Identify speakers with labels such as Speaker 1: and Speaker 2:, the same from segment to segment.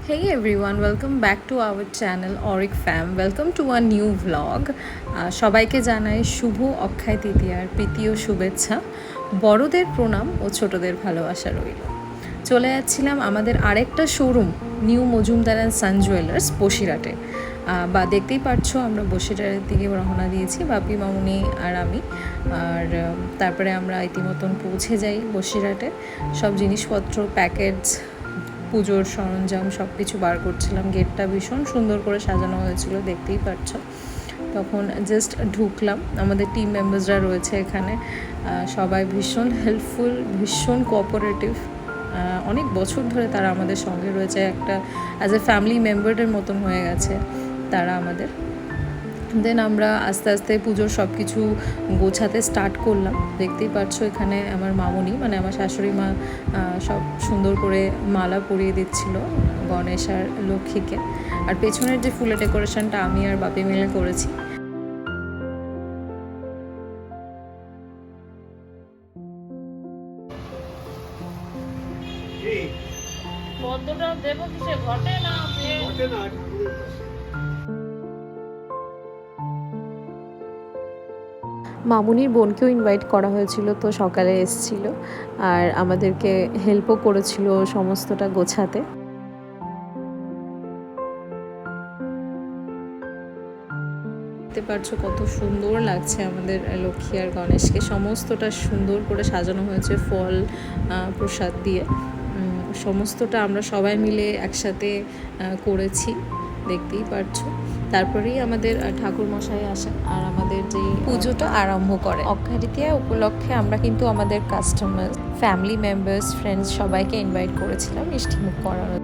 Speaker 1: Hey everyone, welcome back to our channel Auric Fam. Welcome to a new vlog. সবাইকে জানাই শুভ অক্ষয় তৃতীয়ার প্রীতি ও শুভেচ্ছা। বড়দের প্রণাম ও ছোটদের ভালোবাসা রইল। চলে যাচ্ছিলাম আমাদের আরেকটা showroom new Majumdar and son jewellers বসিরহাটে। বা দেখতেই পারছো আমরা বসিরহাটের দিকে রওনা দিয়েছি বাপি মামুনি আর আমি। আর তারপরে আমরা ইতিমধ্যে পৌঁছে যাই বসিরহাটে। সব জিনিসপত্র প্যাকেজ পুজোর সরঞ্জাম সব কিছু বার করছিলাম। গেটটা ভীষণ সুন্দর করে সাজানো হয়েছিল, দেখতেই পাচ্ছ। তখন জাস্ট ঢুকলাম, আমাদের টিম মেম্বার্সরা রয়েছে এখানে, সবাই ভীষণ হেল্পফুল, ভীষণ কোঅপারেটিভ। অনেক বছর ধরে তারা আমাদের সঙ্গে রয়েছে, একটা অ্যাজ এ ফ্যামিলি মেম্বারের মতন হয়ে গেছে তারা আমাদের। দেন আমরা আস্তে আস্তে পুজোর সব কিছু গোছাতে স্টার্ট করলাম। দেখতেই পাচ্ছ এখানে আমার মামুনি মানে আমার শাশুড়ি মা সব সুন্দর করে মালা পরিয়ে দিচ্ছিল গণেশ আর লক্ষ্মীকে। আর পেছনের যে ফুলের ডেকোরেশনটা আমি আর বাপি মিলে করেছি। মামুনির বোনকেও ইনভাইট করা হয়েছিল, তো সকালে এসেছিল আর আমাদেরকে হেল্পও করেছিল সমস্তটা গোছাতে। দেখতে পাচ্ছো কত সুন্দর লাগছে আমাদের লক্ষ্মী আর গণেশকে। সমস্তটা সুন্দর করে সাজানো হয়েছে ফল প্রসাদ দিয়ে। সমস্তটা আমরা সবাই মিলে একসাথে করেছি, দেখতেই পাচ্ছো। তারপরেই আমাদের ঠাকুর মশাই আসেন আর আমাদের যে পুজোটা আরম্ভ করে। অক্ষয় তৃতীয়া উপলক্ষে আমরা কিন্তু আমাদের কাস্টমার, ফ্যামিলি মেম্বার্স, ফ্রেন্ডস সবাইকে ইনভাইট করেছিলাম মিষ্টিমুখ করানোর।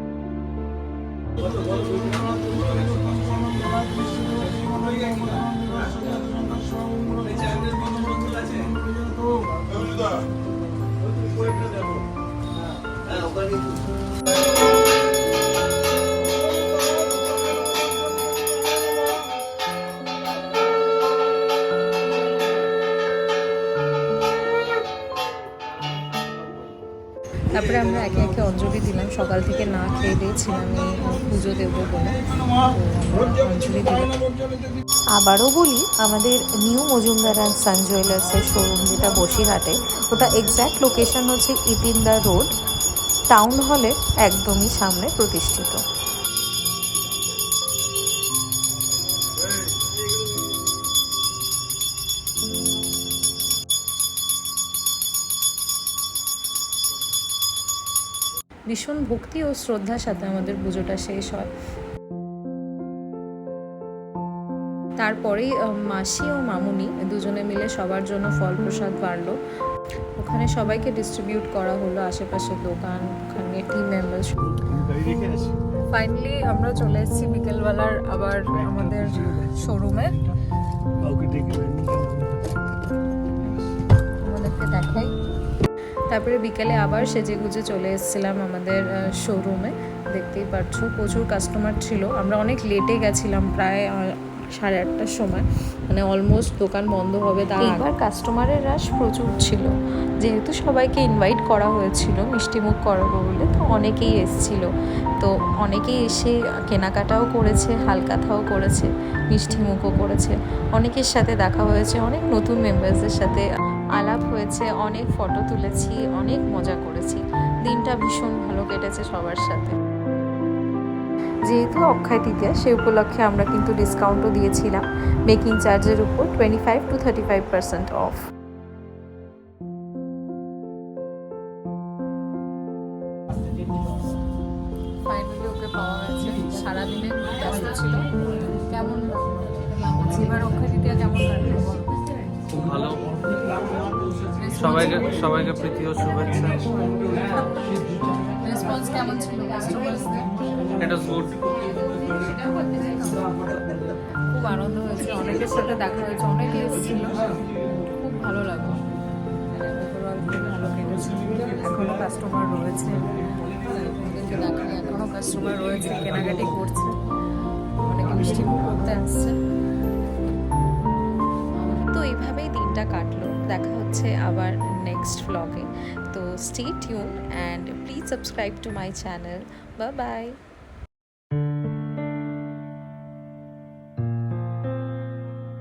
Speaker 1: তারপরে আমরা একে একে অঞ্জলি দিলাম। সকাল থেকে না খেয়ে দিয়েছিলাম পুজো দেবো বলে, অঞ্জলি দিলাম। আবারও বলি, আমাদের নিউ মজুমদার অ্যান্ড সান জুয়েলার্সের শোরুম যেটা বসিরহাটে, ওটা এক্স্যাক্ট লোকেশন হচ্ছে ইতিন্দা রোড, টাউন হলের একদমই সামনে প্রতিষ্ঠিত। ভীষণ ভক্তি ও শ্রদ্ধার সাথে আমাদের পুজোটা শেষ হয়। তারপরেই মাসি ও মামুনি দুজনে মিলে সবার জন্য ফল প্রসাদ বাড়লো। ওখানে সবাইকে ডিস্ট্রিবিউট করা হলো, আশেপাশের দোকান, ওখানে টিম মেম্বার্স। ফাইনালি আমরা চলে এসেছি বিকেলবেলার আবার আমাদের শোরুমে। আমাদেরকে দেখাই। তারপরে বিকেলে আবার সেজে গুজে চলে এসেছিলাম আমাদের শোরুমে। দেখতেই পাচ্ছ প্রচুর কাস্টমার ছিল। আমরা অনেক লেটে গেছিলাম, প্রায় 8:30টার সময়, মানে অলমোস্ট দোকান বন্ধ হবে। তার এবার কাস্টমারের রাশ প্রচুর ছিল, যেহেতু সবাইকে ইনভাইট করা হয়েছিল মিষ্টিমুখ করাবো বলে, তো অনেকেই এসেছিল। তো অনেকেই এসে কেনাকাটাও করেছে, হালকাথাও করেছে, মিষ্টিমুখও করেছে। অনেকের সাথে দেখা হয়েছে, অনেক নতুন মেম্বার্সদের সাথে আলাপ হয়েছে, অনেক ফটো তুলেছি, অনেক মজা করেছি। দিনটা ভীষণ ভালো কেটেছে সবার সাথে। যেহেতু অক্ষয় তৃতীয়া, সে উপলক্ষে আমরা কিন্তু ডিসকাউন্টও দিয়েছিলাম মেকিং চার্জের উপর 25 to 35% অফ। ফাইনালি ওকে পাওয়া গেছে, সারাদিনে ব্যস্ত ছিল। কেমন এবার অক্ষয় তৃতীয়া কেমন কাটলো?
Speaker 2: খুব ভালো। সবাইকে প্রীতি ও শুভেচ্ছা।
Speaker 1: রেসপন্স কেমন ছিল কাস্টমারসদের?
Speaker 2: ইট ওয়াজ গুড।
Speaker 1: খুব আনন্দ হয়েছে, অনেকের সাথে দেখা হয়েছে, অনেকে এসেছিল, খুব ভালো লাগলো। ওভারঅল খুব ভালো কেটেছে। এখনও কাস্টমার রয়েছে, দেখায় এখনও কাস্টমার রয়েছে, কেনাকাটি করছে, অনেকে মিষ্টি করতে আসছে। তো এইভাবেই দিনটা কাটলো। দেখা হচ্ছে আবার next vlog. So stay tuned and please subscribe to my channel. Bye bye.